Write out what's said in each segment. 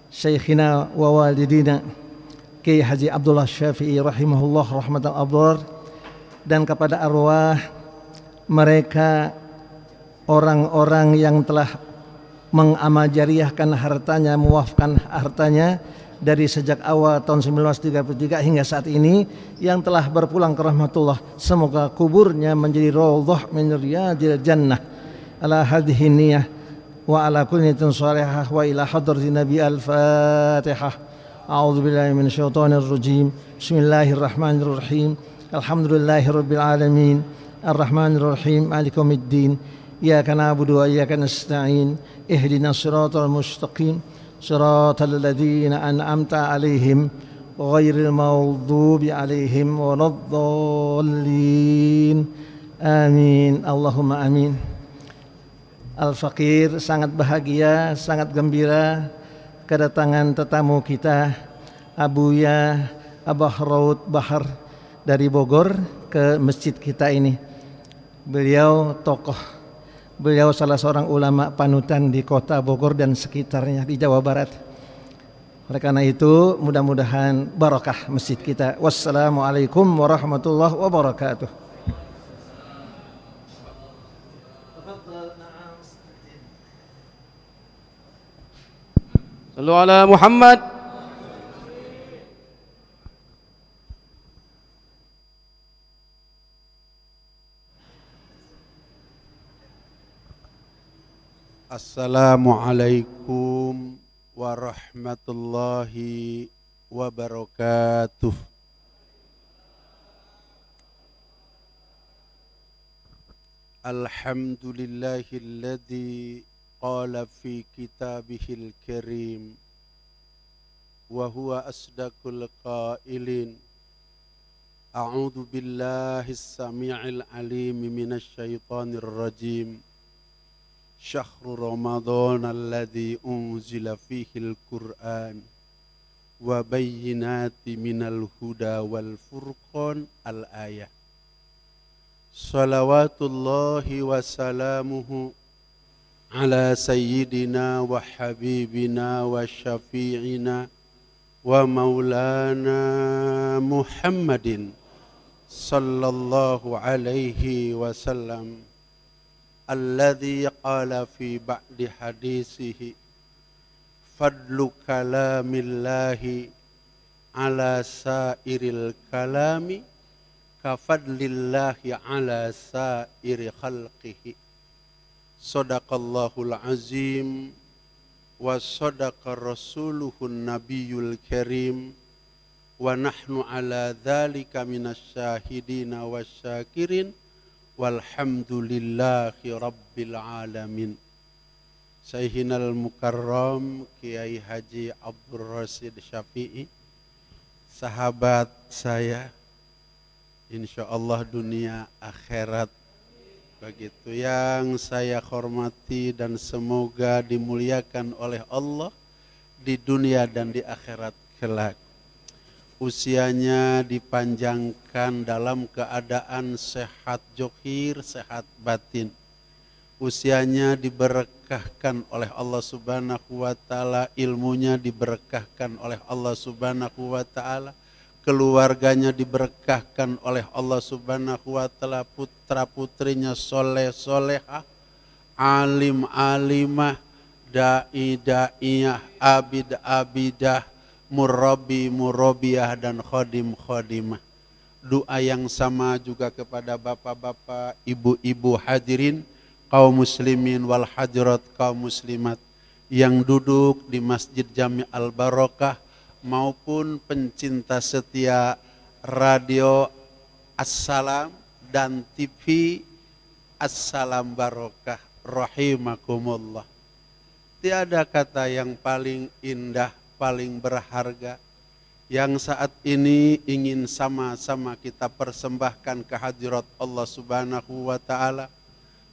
Syekhina wa walidina Kiai Haji Abdullah Syafi'i rahimahullah rahmatan abrar, dan kepada arwah mereka orang-orang yang telah mengamaljariyahkan hartanya, mewakafkan hartanya dari sejak awal tahun 1933 hingga saat ini, yang telah berpulang ke rahmatullah. Semoga kuburnya menjadi raudhah min riyadil jannah ala hadhihi niyah wa ala kulli niyatin shalihah wa ila hadratin nabi. Al-Fatihah. A'udzu billahi minasyaitonir rajim. Bismillahirrahmanirrahim. Alhamdulillahirabbil alamin. Arrahmanir rahim. Maliki yaumiddin. Iyyaka na'budu wa iyyaka nasta'in. Ihdinas siratal mustaqim. Siratal ladzina an'amta 'alaihim ghairil maghdubi 'alaihim waladdallin. Amin. Allahumma amin. Al-Fakir sangat bahagia, sangat gembira kedatangan tetamu kita, Abuya Abah Raud Bahar dari Bogor ke masjid kita ini. Beliau tokoh, beliau salah seorang ulama panutan di kota Bogor dan sekitarnya di Jawa Barat. Oleh karena itu mudah-mudahan barakah masjid kita. Wassalamualaikum warahmatullahi wabarakatuh. Sallu ala Muhammad. Assalamualaikum warahmatullahi wabarakatuh. Alhamdulillahilladzi qala fi kitabihil karim wa huwa asdaqul qailin. A'udzu billahis samii'il alim minasy syaithanir rajim. Syahrul Ramadan alladzi unzila fihil Qur'an wa bayyinati minal huda wal furqan al-ayah. Salawatullahi wa salamuhu ala sayyidina wa habibina wa syafi'ina wa maulana Muhammadin sallallahu alaihi wasallam, alladhi qala fi ba'di hadisihi fadlu kalamillahi ala sairil kalami kafadlillahi ala sairi khalqihi. Sadaqallahul azim wa sadaqa rasuluhun nabiyul karim wa nahnu ala dhalika minasyahidina wasyakirin walhamdulillahi rabbil alamin. Sayyidinal Mukarram Kiai Haji Abdul Rasid Syafi'i, sahabat saya insyaallah dunia akhirat, begitu yang saya hormati dan semoga dimuliakan oleh Allah di dunia dan di akhirat kelak. Usianya dipanjangkan dalam keadaan sehat johir, sehat batin. Usianya diberkahkan oleh Allah Subhanahu wa taala, ilmunya diberkahkan oleh Allah Subhanahu wa taala, keluarganya diberkahkan oleh Allah Subhanahu wa taala, putra-putrinya soleh solehah, alim alimah, dai daiyah, abid abidah, murabbi murabbiah dan khodim khodimah. Doa yang sama juga kepada bapak-bapak, ibu-ibu hadirin, kaum muslimin wal hadirat, kaum muslimat yang duduk di Masjid Jami Al Barokah maupun pencinta setia radio Assalam dan TV Assalam Barokah rahimakumullah. Tiada kata yang paling indah, paling berharga yang saat ini ingin sama-sama kita persembahkan ke hadirat Allah Subhanahu wa taala.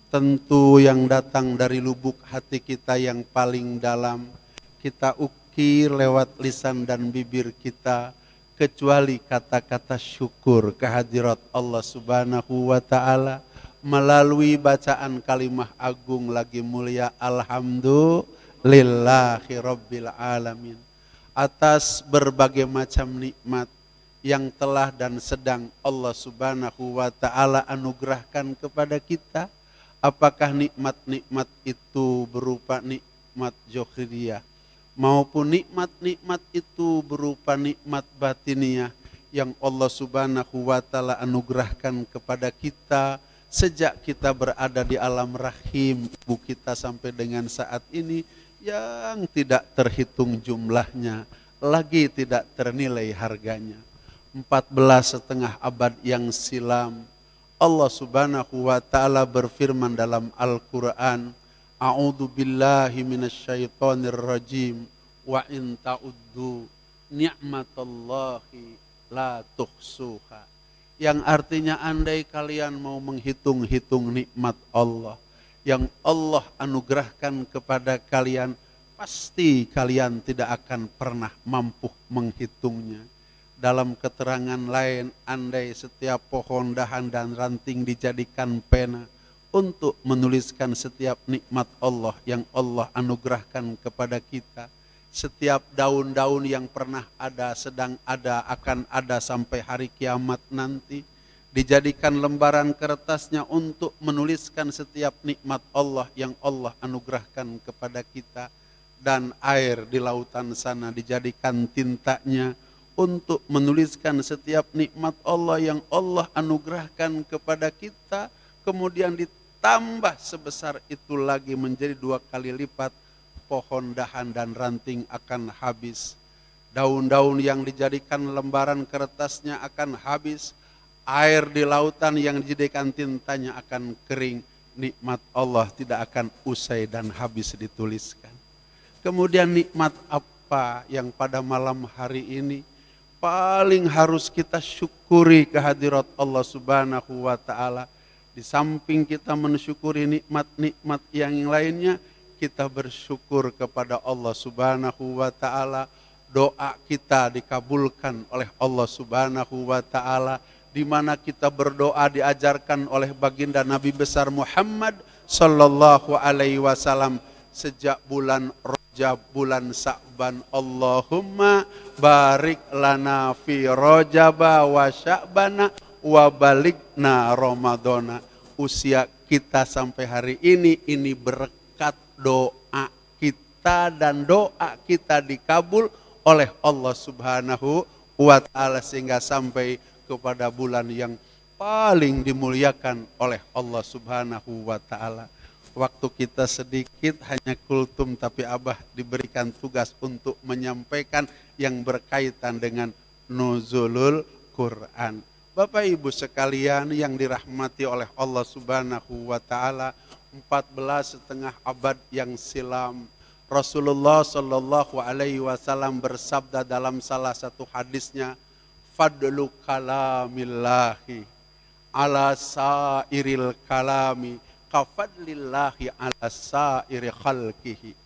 Tentu yang datang dari lubuk hati kita yang paling dalam, kita ukir lewat lisan dan bibir kita, kecuali kata-kata syukur kehadirat Allah Subhanahu wa taala melalui bacaan kalimah agung lagi mulia alhamdulillah. lillahi rabbil alamin. Atas berbagai macam nikmat yang telah dan sedang Allah Subhanahu wa ta'ala anugerahkan kepada kita. Apakah nikmat-nikmat itu berupa nikmat zohiriyah maupun nikmat-nikmat itu berupa nikmat batiniah yang Allah Subhanahu wa ta'ala anugerahkan kepada kita sejak kita berada di alam rahim ibu kita sampai dengan saat ini, yang tidak terhitung jumlahnya, lagi tidak ternilai harganya. 14,5 abad yang silam Allah Subhanahu wa ta'ala berfirman dalam Al-Quran, A'udzu billahi minasyaitonir rajim, wa in ta'uddu ni'matallahi la tuhsuha. Yang artinya andai kalian mau menghitung-hitung nikmat Allah yang Allah anugerahkan kepada kalian, pasti kalian tidak akan pernah mampu menghitungnya. Dalam keterangan lain, andai setiap pohon, dahan dan ranting dijadikan pena untuk menuliskan setiap nikmat Allah yang Allah anugerahkan kepada kita, setiap daun-daun yang pernah ada, sedang ada, akan ada sampai hari kiamat nanti, dijadikan lembaran kertasnya untuk menuliskan setiap nikmat Allah yang Allah anugerahkan kepada kita, dan air di lautan sana dijadikan tintanya untuk menuliskan setiap nikmat Allah yang Allah anugerahkan kepada kita, kemudian ditambah sebesar itu lagi menjadi 2 kali lipat, pohon, dahan dan ranting akan habis, daun-daun yang dijadikan lembaran kertasnya akan habis, air di lautan yang dijadikan tintanya akan kering, nikmat Allah tidak akan usai dan habis dituliskan. Kemudian nikmat apa yang pada malam hari ini paling harus kita syukuri kehadirat Allah Subhanahu wa ta'ala? Di samping kita mensyukuri nikmat-nikmat yang lainnya, kita bersyukur kepada Allah Subhanahu wa ta'ala. Doa kita dikabulkan oleh Allah Subhanahu wa ta'ala, di mana kita berdoa diajarkan oleh baginda Nabi besar Muhammad sallallahu alaihi wasallam sejak bulan Rajab, bulan Sa'ban. Allahumma barik lana fi Rajaba wa Sya'bana wa balikna Ramadana. Usia kita sampai hari ini berkat doa kita, dan doa kita dikabul oleh Allah Subhanahu wa ta'ala sehingga sampai kepada bulan yang paling dimuliakan oleh Allah Subhanahu wa ta'ala. Waktu kita sedikit, hanya kultum, tapi Abah diberikan tugas untuk menyampaikan yang berkaitan dengan nuzulul Quran. Bapak Ibu sekalian yang dirahmati oleh Allah Subhanahu wa ta'ala, 14,5 abad yang silam Rasulullah sallallahu alaihi wasallam bersabda dalam salah satu hadisnya, fadlu kalamillahi ala sairil kalami kafadlillahi ala sairi khalqihi.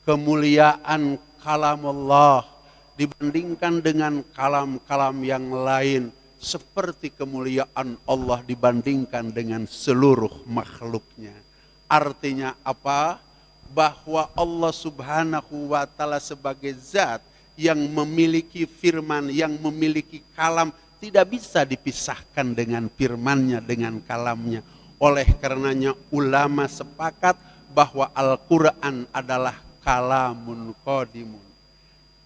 Kemuliaan kalam Allah dibandingkan dengan kalam-kalam yang lain seperti kemuliaan Allah dibandingkan dengan seluruh makhluknya. Artinya apa? Bahwa Allah Subhanahu wa ta'ala sebagai zat yang memiliki firman, yang memiliki kalam, tidak bisa dipisahkan dengan firmannya, dengan kalamnya. Oleh karenanya ulama sepakat bahwa Al-Quran adalah kalamun qadimun,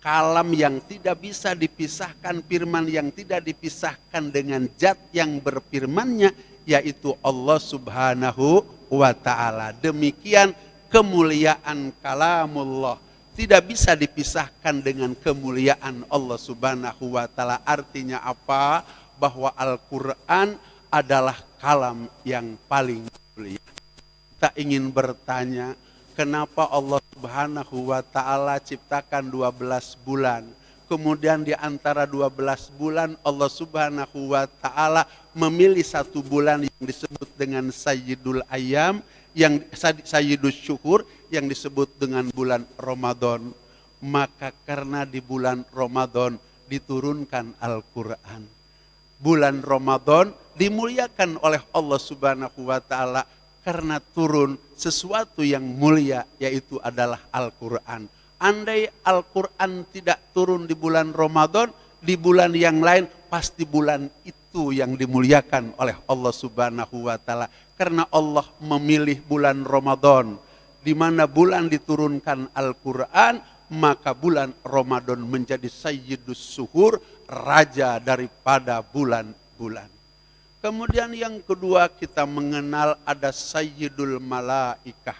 kalam yang tidak bisa dipisahkan, firman yang tidak dipisahkan dengan zat yang berfirmannya, yaitu Allah Subhanahu wa ta'ala. Demikian kemuliaan kalamullah tidak bisa dipisahkan dengan kemuliaan Allah Subhanahu wa ta'ala. Artinya apa? Bahwa Al-Quran adalah kalam yang paling mulia. Kita ingin bertanya, kenapa Allah Subhanahu wa ta'ala ciptakan 12 bulan? Kemudian di antara 12 bulan Allah Subhanahu wa ta'ala memilih 1 bulan yang disebut dengan Sayyidul Ayyam, yang Sayyidul Syuhur, yang disebut dengan bulan Ramadan. Maka karena di bulan Ramadan diturunkan Al-Quran. Bulan Ramadan dimuliakan oleh Allah Subhanahu wa ta'ala Karena turun sesuatu yang mulia, yaitu adalah Al-Quran. Andai Al-Quran tidak turun di bulan Ramadan, di bulan yang lain pasti bulan itu yang dimuliakan oleh Allah Subhanahu wa Ta'ala. Karena Allah memilih bulan Ramadan, di mana bulan diturunkan Al-Quran, maka bulan Ramadan menjadi sayyidus suhur, raja daripada bulan-bulan. Kemudian yang kedua, kita mengenal ada sayyidul malaikah,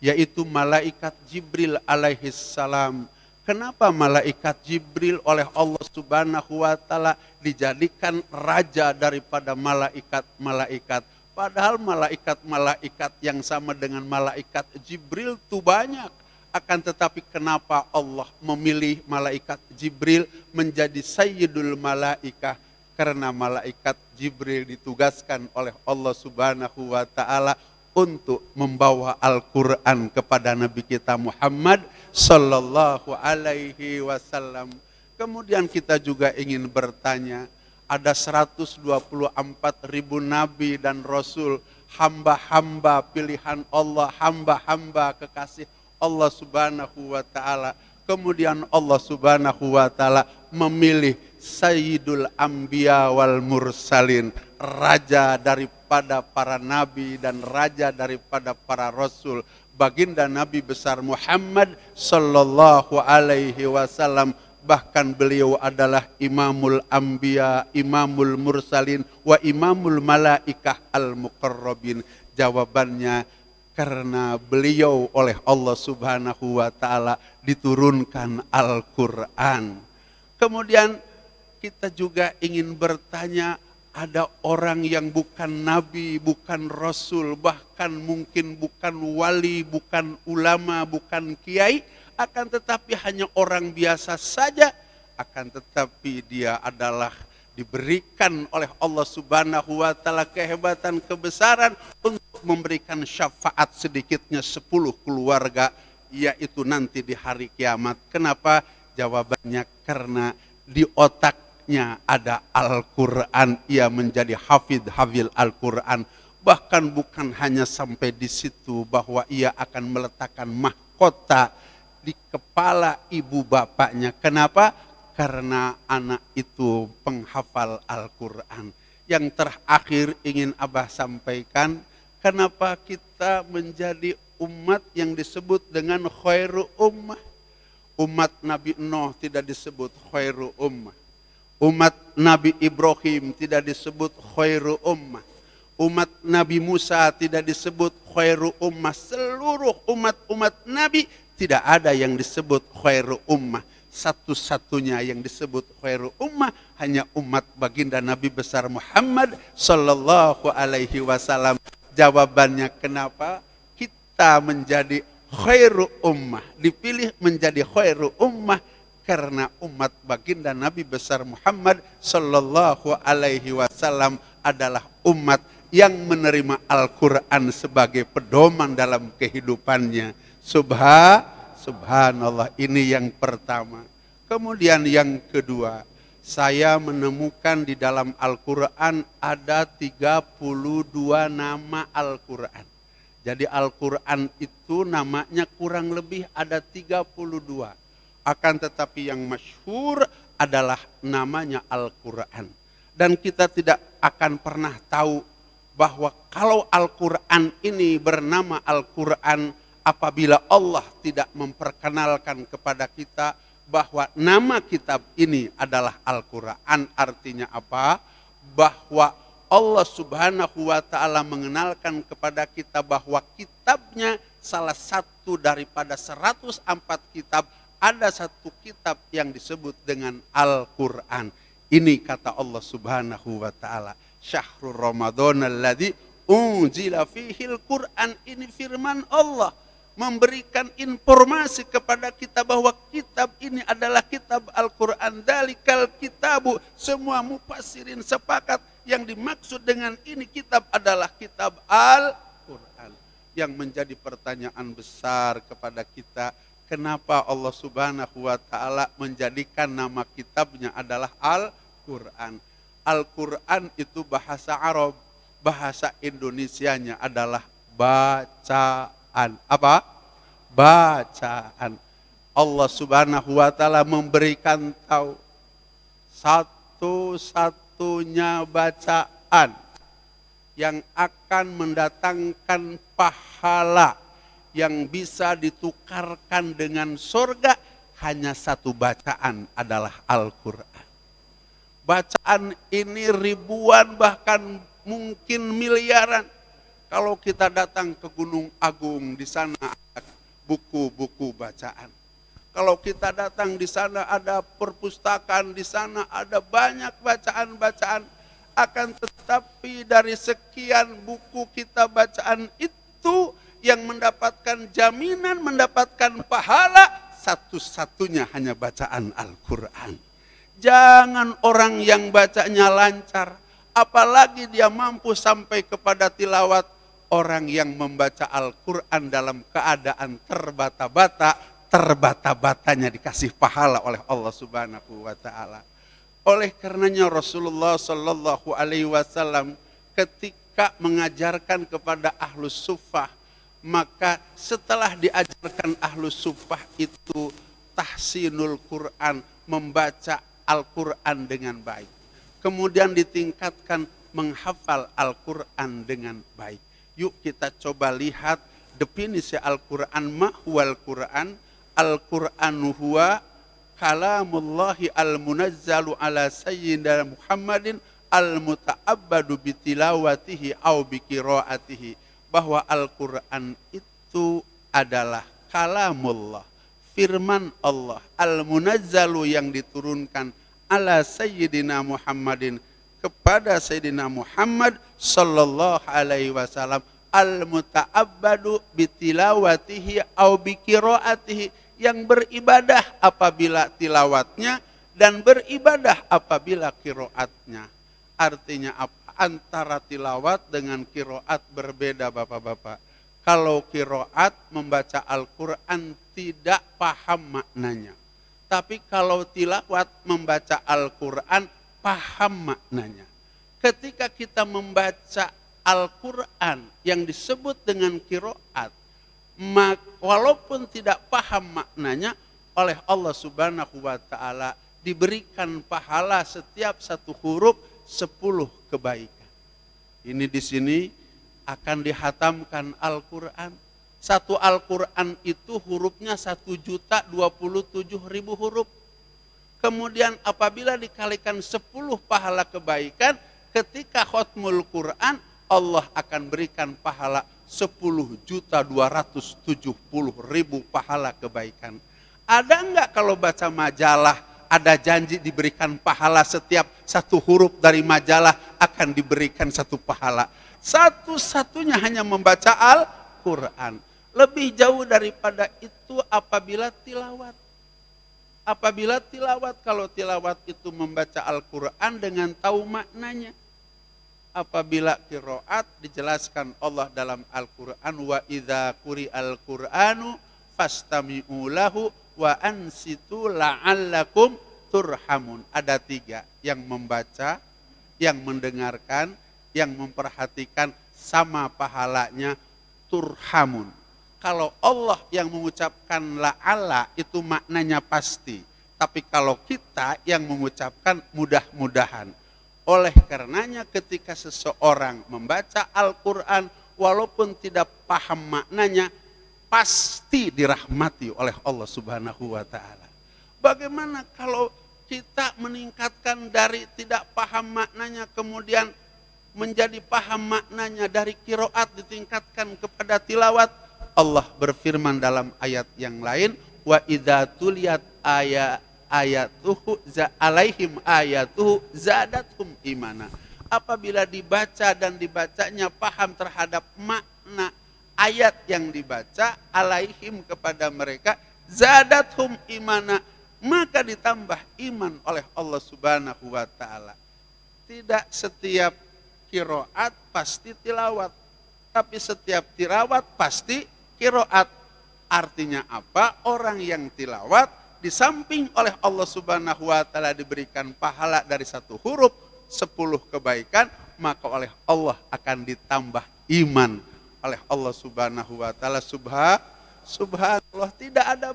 yaitu malaikat Jibril alaihissalam. Kenapa malaikat Jibril oleh Allah Subhanahu wa Ta'ala dijadikan raja daripada malaikat-malaikat? Padahal malaikat-malaikat yang sama dengan malaikat Jibril itu banyak. Akan tetapi kenapa Allah memilih malaikat Jibril menjadi sayyidul malaikah? Karena malaikat Jibril ditugaskan oleh Allah Subhanahu wa Ta'ala untuk membawa Al-Quran kepada Nabi kita Muhammad sallallahu alaihi wasallam. Kemudian kita juga ingin bertanya, ada 124.000 nabi dan rasul, hamba-hamba pilihan Allah, hamba-hamba kekasih Allah Subhanahu wa Ta'ala. Kemudian Allah Subhanahu wa Ta'ala memilih Sayyidul Anbiya wal Mursalin, raja daripada para nabi dan raja daripada para rasul, baginda Nabi besar Muhammad sallallahu alaihi wasallam. Bahkan beliau adalah Imamul Anbiya, Imamul Mursalin, wa Imamul Malaikah al-Muqarrabin. Jawabannya, karena beliau oleh Allah Subhanahu wa Ta'ala diturunkan Al-Quran. Kemudian kita juga ingin bertanya, ada orang yang bukan nabi, bukan rasul, bahkan mungkin bukan wali, bukan ulama, bukan kiai, akan tetapi hanya orang biasa saja, akan tetapi dia adalah diberikan oleh Allah Subhanahu wa Ta'ala kehebatan, kebesaran untuk memberikan syafaat sedikitnya 10 keluarga, yaitu nanti di hari kiamat. Kenapa? Jawabannya karena di otaknya ada Al-Quran, ia menjadi hafidh Al-Quran. Bahkan bukan hanya sampai di situ, bahwa ia akan meletakkan mahkota di kepala ibu bapaknya. Kenapa? Karena anak itu penghafal Al-Quran. Yang terakhir ingin Abah sampaikan, kenapa kita menjadi umat yang disebut dengan khairu ummah. Umat Nabi Nuh tidak disebut khairu ummah. Umat Nabi Ibrahim tidak disebut khairu ummah. Umat Nabi Musa tidak disebut khairu ummah. Seluruh umat-umat Nabi tidak ada yang disebut khairu ummah. Satu-satunya yang disebut khairu ummah hanya umat baginda Nabi besar Muhammad sallallahu alaihi wasallam. Jawabannya kenapa kita menjadi khairu ummah, dipilih menjadi khairu ummah, karena umat baginda Nabi besar Muhammad sallallahu alaihi wasallam adalah umat yang menerima Al-Quran sebagai pedoman dalam kehidupannya. Subhanallah, ini yang pertama. Kemudian yang kedua, saya menemukan di dalam Al-Quran ada 32 nama Al-Quran. Jadi Al-Quran itu namanya kurang lebih ada 32. Akan tetapi yang masyhur adalah namanya Al-Quran. Dan kita tidak akan pernah tahu bahwa kalau Al-Quran ini bernama Al-Quran, apabila Allah tidak memperkenalkan kepada kita bahwa nama kitab ini adalah Al-Quran. Artinya apa? Bahwa Allah Subhanahu wa Ta'ala mengenalkan kepada kita bahwa kitabnya salah satu daripada 104 kitab, ada satu kitab yang disebut dengan Al-Quran. Ini kata Allah Subhanahu wa Ta'ala, Syahrul Ramadan alladzi unzila fihil Quran. Ini firman Allah memberikan informasi kepada kita bahwa kitab ini adalah kitab Al-Quran. Dalikal kitabu, semua mufassirin sepakat yang dimaksud dengan ini kitab adalah kitab Al-Quran. Yang menjadi pertanyaan besar kepada kita, kenapa Allah Subhanahu wa Ta'ala menjadikan nama kitabnya adalah Al-Quran. Al-Quran itu bahasa Arab, bahasa Indonesianya adalah bacaan. Apa? Bacaan. Allah Subhanahu wa taala memberikan tahu satu-satunya bacaan yang akan mendatangkan pahala yang bisa ditukarkan dengan surga, hanya satu bacaan, adalah Al-Quran. Bacaan ini ribuan, bahkan mungkin miliaran. Kalau kita datang ke Gunung Agung, di sana ada buku-buku bacaan. Kalau kita datang di sana ada perpustakaan, di sana ada banyak bacaan-bacaan. Akan tetapi dari sekian buku kita bacaan itu, yang mendapatkan jaminan mendapatkan pahala, satu-satunya hanya bacaan Al-Quran. Jangan orang yang bacanya lancar, apalagi dia mampu sampai kepada tilawat. Orang yang membaca Al-Quran dalam keadaan terbata-batanya dikasih pahala oleh Allah Subhanahu wa taala. Oleh karenanya Rasulullah Sallallahu Alaihi Wasallam ketika mengajarkan kepada Ahlus Suffah, maka setelah diajarkan Ahlus Suffah itu tahsinul Quran, membaca Al-Quran dengan baik. Kemudian ditingkatkan menghafal Al-Quran dengan baik. Yuk kita coba lihat definisi Al-Quran. Mahwal Quran. Al-Qur'anu huwa kalamullahi al-munazzalu ala sayyidina Muhammadin al-muta'abbadu bitilawatihi au biqiraatihi. Bahwa Al-Quran itu adalah kalamullah, firman Allah, al-munazzalu yang diturunkan ala sayyidina Muhammadin, kepada Sayyidina Muhammad sallallahu alaihi wasallam, al-muta'abbadu bitilawatihi au biqiraatihi, yang beribadah apabila tilawatnya dan beribadah apabila qiraatnya. Artinya apa? Antara tilawat dengan qiraat berbeda, Bapak-bapak. Kalau qiraat membaca Al-Quran tidak paham maknanya. Tapi kalau tilawat membaca Al-Quran paham maknanya. Ketika kita membaca Al-Quran yang disebut dengan qiraat, walaupun tidak paham maknanya, oleh Allah Subhanahu wa taala diberikan pahala setiap satu huruf 10 kebaikan. Ini di sini akan dihatamkan Al-Quran. Satu Al-Quran itu hurufnya 1.027.000 huruf. Kemudian apabila dikalikan 10 pahala kebaikan, ketika khotmul Quran, Allah akan berikan pahala 10.270.000 pahala kebaikan. Ada enggak kalau baca majalah, ada janji diberikan pahala setiap satu huruf dari majalah akan diberikan satu pahala. Satu-satunya hanya membaca Al-Quran. Lebih jauh daripada itu apabila tilawat. Apabila tilawat, kalau tilawat itu membaca Al-Quran dengan tahu maknanya. Apabila qiraat dijelaskan Allah dalam Al-Quran, wa idza quri'al Qur'anu fastami'u lahu wa ansitu la'allakum turhamun. Ada 3, yang membaca, yang mendengarkan, yang memperhatikan, sama pahalanya turhamun. Kalau Allah yang mengucapkan la'alla itu maknanya pasti. Tapi kalau kita yang mengucapkan mudah-mudahan. Oleh karenanya ketika seseorang membaca Al-Quran walaupun tidak paham maknanya, pasti dirahmati oleh Allah Subhanahu wa taala. Bagaimana kalau kita meningkatkan dari tidak paham maknanya kemudian menjadi paham maknanya, dari qiraat ditingkatkan kepada tilawat? Allah berfirman dalam ayat yang lain, wa idza tuliyat ayatuhu alaihim ayatuhu zadathum imana. Apabila dibaca dan dibacanya paham terhadap makna ayat yang dibaca, alaihim kepada mereka, zadathum imana, maka ditambah iman oleh Allah Subhanahu wa taala. Tidak setiap qiraat pasti tilawat, tapi setiap tilawat pasti qiraat. Artinya apa? Orang yang tilawat di samping oleh Allah Subhanahu wa taala diberikan pahala dari satu huruf 10 kebaikan, maka oleh Allah akan ditambah iman oleh Allah Subhanahu wa taala. Subhanallah, tidak ada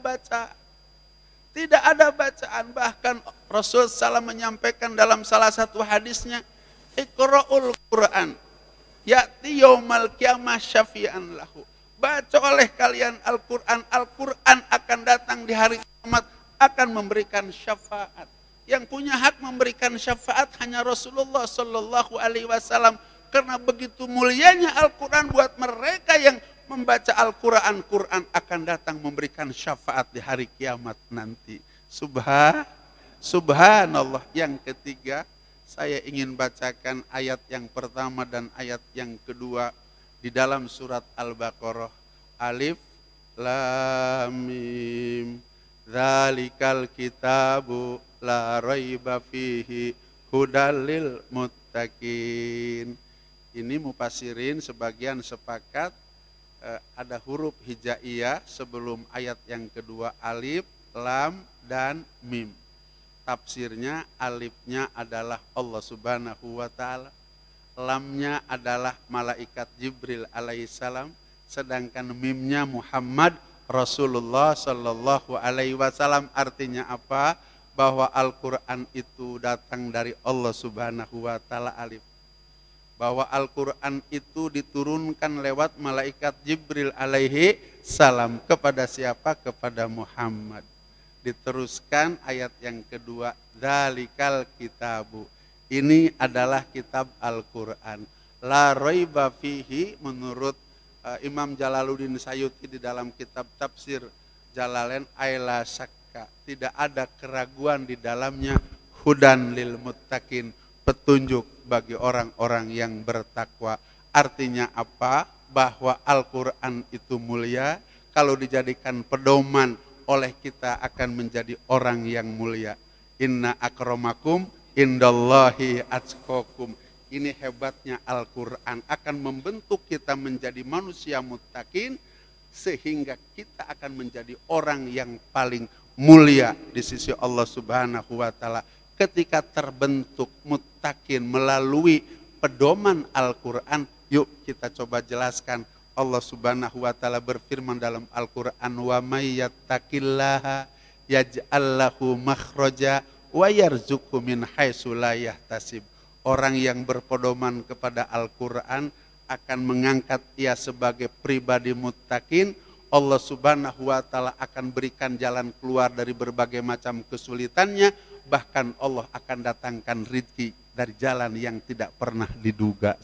bacaan. Bahkan Rasul SAW menyampaikan dalam salah satu hadisnya, Iqra'ul Quran ya'ti yaumal qiyamah syafi'an lahu. Baca oleh kalian Al-Quran, Al-Quran akan datang di hari kiamat, akan memberikan syafaat. Yang punya hak memberikan syafaat hanya Rasulullah Sallallahu Alaihi Wasallam, karena begitu mulianya Al-Quran buat mereka yang membaca Al-Quran. Quran akan datang memberikan syafaat di hari kiamat nanti. Subhanallah. Yang ketiga, saya ingin bacakan ayat yang pertama dan ayat yang kedua di dalam surat Al-Baqarah. Alif Lam Mim. Dzalikal kitabu la raiba fihi hudal lil muttaqin. Ini mufassirin sebagian sepakat ada huruf hijaiyah sebelum ayat yang kedua, alif, lam, dan mim. Tafsirnya, alifnya adalah Allah Subhanahu wa ta'ala, lamnya adalah malaikat Jibril alaihissalam, sedangkan mimnya Muhammad Rasulullah Sallallahu Alaihi Wasallam. Artinya apa? Bahwa Al-Quran itu datang dari Allah Subhanahu wa ta'ala, alif. Bahwa Al-Quran itu diturunkan lewat malaikat Jibril alaihi salam. Kepada siapa? Kepada Muhammad. Diteruskan ayat yang kedua, Dzalikal kitabu. Ini adalah kitab Al-Quran. La raiba fihi, menurut Imam Jalaluddin Sayuti di dalam kitab tafsir Jalalain, aila syakka, tidak ada keraguan di dalamnya, hudan lil muttaqin, petunjuk bagi orang-orang yang bertakwa. Artinya apa? Bahwa Al-Quran itu mulia, kalau dijadikan pedoman oleh kita akan menjadi orang yang mulia. Inna akramakum indallahi atqakum. Ini hebatnya Al-Quran, akan membentuk kita menjadi manusia muttaqin, sehingga kita akan menjadi orang yang paling mulia di sisi Allah Subhanahu wa ta'ala. Ketika terbentuk muttaqin melalui pedoman Al-Quran, yuk kita coba jelaskan. Allah Subhanahu wa ta'ala berfirman dalam Al-Quran, wa may yattaqillaha yaj'al lahu makhraja wa yarzuqhu min haitsu la yahtasib. Orang yang berpedoman kepada Al-Quran akan mengangkat ia sebagai pribadi muttaqin. Allah Subhanahu wa ta'ala akan berikan jalan keluar dari berbagai macam kesulitannya. Bahkan Allah akan datangkan rezeki dari jalan yang tidak pernah diduga.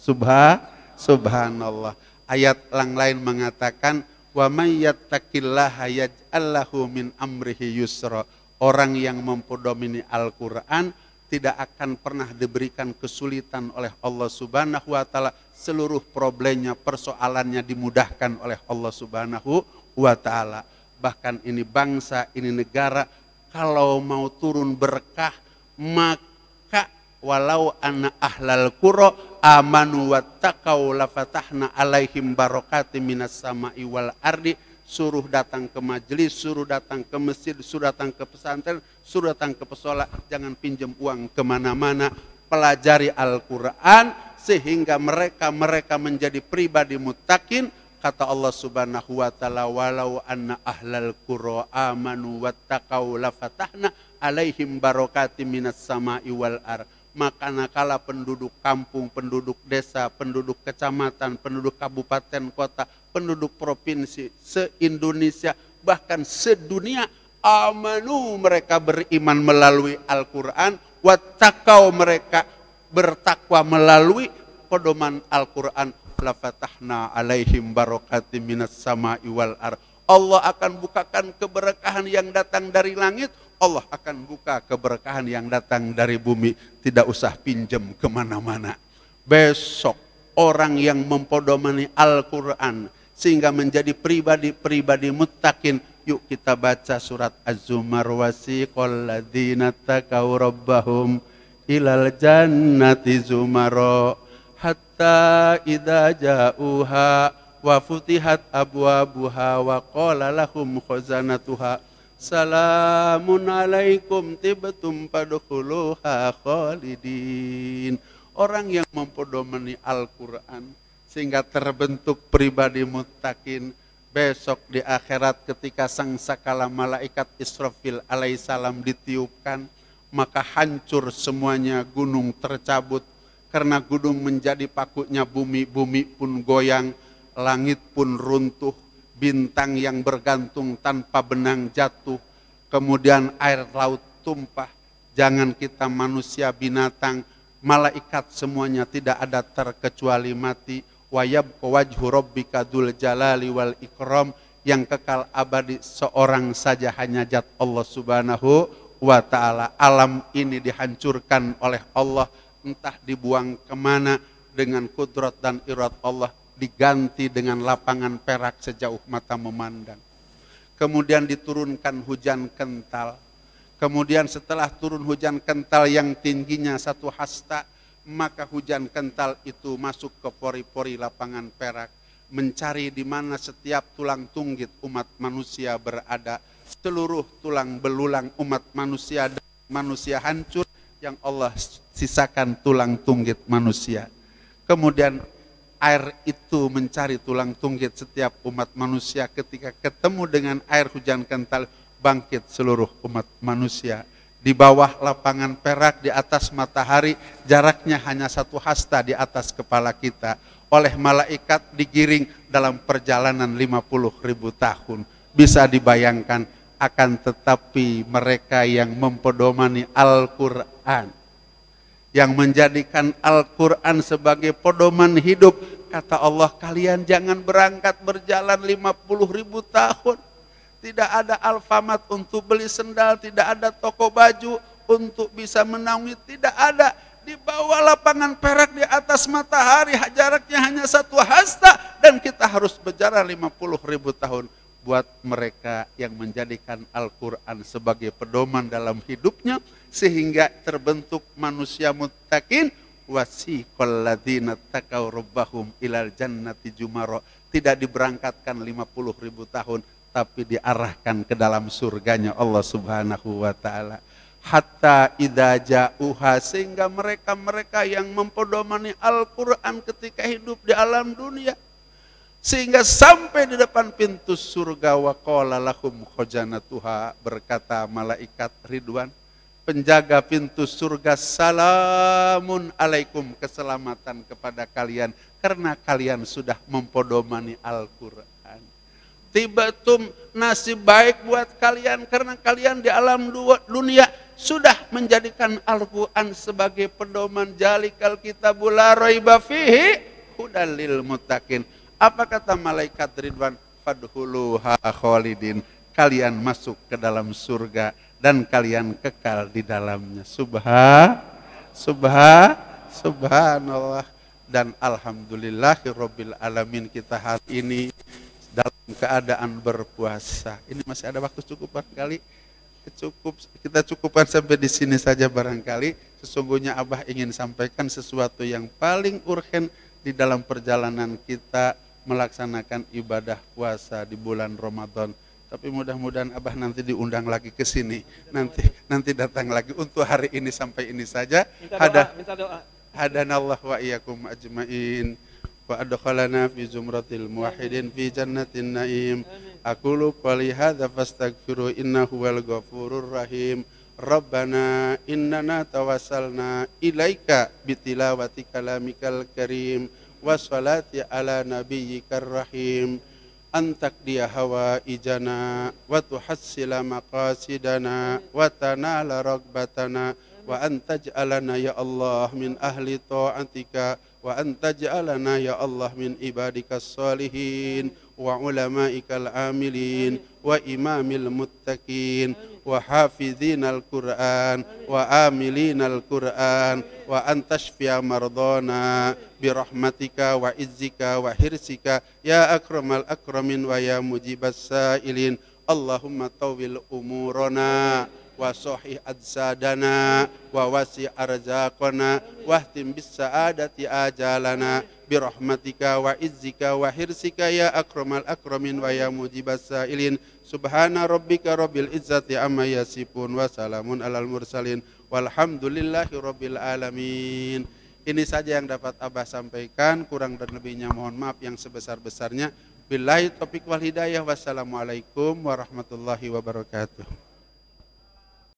Subhanallah. Ayat yang lain mengatakan, wa may yattaqillaha yaj'al lahu min amrihi yusra. Orang yang mempedomani Al-Quran tidak akan pernah diberikan kesulitan oleh Allah Subhanahu wa ta'ala. Seluruh problemnya, persoalannya dimudahkan oleh Allah Subhanahu wa ta'ala. Bahkan ini bangsa, ini negara, kalau mau turun berkah, maka walau anna ahlal qura amanu wattaqau lafatahna alaihim barakatim minas sama'i wal ardi. Suruh datang ke majelis, suruh datang ke masjid, suruh datang ke pesantren, suruh datang ke pesola, jangan pinjam uang kemana-mana, pelajari Al-Quran sehingga mereka menjadi pribadi muttaqin. Kata Allah Subhanahu wa ta'ala, walau anna ahlal qura amanu wattaqau lafatahna alaihim barakatim minas sama'i wal ar. Maka nakala penduduk kampung, penduduk desa, penduduk kecamatan, penduduk kabupaten kota, penduduk provinsi se-Indonesia, bahkan sedunia, amanu, mereka beriman melalui Al-Quran, wattaqau, mereka bertakwa melalui pedoman Al-Quran, lafatahna alaihim barakatim minas sama'i wal ar. Allah akan bukakan keberkahan yang datang dari langit, Allah akan buka keberkahan yang datang dari bumi. Tidak usah pinjam kemana-mana. Besok orang yang mempedomani Al-Quran sehingga menjadi pribadi muttaqin. Yuk kita baca surat Az-Zumar, wasiqal ladzina taqaw rabbahum ilal jannati zumara hatta idza ja'uha wa futihat abwabuha wa qala lahum khazanatuha salamun alaikum tibtum fadkhuluha khalidin. Orang yang mempedomani Al-Quran sehingga terbentuk pribadi muttaqin. Besok di akhirat ketika sangkakala malaikat Israfil alaihissalam ditiupkan, maka hancur semuanya, gunung tercabut. Karena gunung menjadi pakunya bumi, bumi pun goyang, langit pun runtuh, bintang yang bergantung tanpa benang jatuh, kemudian air laut tumpah. Jangan kita manusia, binatang, malaikat semuanya tidak ada terkecuali mati. Wa yabqa wajhu rabbika dzul jalali wal ikram, yang kekal abadi seorang saja, hanya zat Allah Subhanahu wa ta'ala. Alam ini dihancurkan oleh Allah, entah dibuang kemana, dengan kudrat dan irat Allah diganti dengan lapangan perak sejauh mata memandang. Kemudian diturunkan hujan kental. Kemudian setelah turun hujan kental yang tingginya 1 hasta, maka hujan kental itu masuk ke pori-pori lapangan perak, mencari di mana setiap tulang tunggit umat manusia berada. Seluruh tulang belulang umat manusia dan manusia hancur, yang Allah sisakan tulang tunggit manusia. Kemudian air itu mencari tulang tunggit setiap umat manusia. Ketika ketemu dengan air hujan kental, bangkit seluruh umat manusia. Di bawah lapangan perak, di atas matahari, jaraknya hanya 1 hasta di atas kepala kita. Oleh malaikat digiring dalam perjalanan 50.000 tahun. Bisa dibayangkan, akan tetapi mereka yang mempedomani Al-Quran, yang menjadikan Al-Quran sebagai pedoman hidup, kata Allah, kalian jangan berangkat berjalan 50.000 tahun. Tidak ada Alfamart untuk beli sendal, tidak ada toko baju untuk bisa menaungi, tidak ada. Di bawah lapangan perak, di atas matahari, jaraknya hanya 1 hasta, dan kita harus berjalan 50.000 tahun. Buat mereka yang menjadikan Al-Quran sebagai pedoman dalam hidupnya, sehingga terbentuk manusia muttaqin. Wasiqal ladzina taqaw rabbahum ilal jannati jumara. Tidak diberangkatkan 50.000 tahun, tapi diarahkan ke dalam surganya Allah Subhanahu wa ta'ala. Hatta idza ja'uha, sehingga mereka-mereka yang mempedomani Al-Quran ketika hidup di alam dunia, sehingga sampai di depan pintu surga, wa qala lahum khajanatuha, berkata malaikat Ridwan, penjaga pintu surga, salamun alaikum, keselamatan kepada kalian karena kalian sudah mempedomani Al-Quran. Tibatum, nasib baik buat kalian karena kalian di alam dunia sudah menjadikan Al-Quran sebagai pedoman. Jalikal kitabul la raiba fihi hudal lil muttaqin. Apa kata malaikat Ridwan? Fadhuluha khalidin, kalian masuk ke dalam surga dan kalian kekal di dalamnya. Subhanallah. Dan alhamdulillahirabbil alamin, kita hari ini dalam keadaan berpuasa. Ini masih ada waktu cukup barangkali. Kita cukupkan sampai di sini saja barangkali. Sesungguhnya Abah ingin sampaikan sesuatu yang paling urgen di dalam perjalanan kita melaksanakan ibadah puasa di bulan Ramadan. Tapi mudah-mudahan Abah nanti diundang lagi ke sini. Nanti datang lagi. Untuk hari ini sampai ini saja. Minta doa. Hadanallah wa iyyakum ajmain. Wa adkhalana fi zumratil muwahhidin fi jannatin naim. Aqulu qali hadza fastaghfiru innahu wal ghafurur rahim. Rabbana innana tawassalna ilaika bitilawati kalamikal karim wa salati ala nabiyyikar rahim. Antak dia hawa ijana wa tuhassila maqasidana wa tanala ragbatana wa antaj'alana ya Allah min ahli ta'atika wa antaj'alana ya Allah min ibadikas salihin wa ulama'ikal amilin wa imamil muttaqin wa hafidhinal Qur'an wa amilinal Qur'an wa antashfiya mardana birahmatika wa izzika wa hirsika ya akramal akramin wa ya mujibas sa'ilin. Allahumma tawil umurana wa sahih adsadana wa wasi' arzaqana wahtim bis sa'adati ajalana birahmatika wa izzika wa hirsika ya akramal akramin wa ya mujibas sa'ilin. Subhana rabbika rabbil izzati amma yasifun wa salamun alal mursalin walhamdulillahi rabbil alamin. Ini saja yang dapat Abah sampaikan, kurang dan lebihnya mohon maaf yang sebesar-besarnya. Billahi taufiq wal hidayah. Wassalamualaikum warahmatullahi wabarakatuh.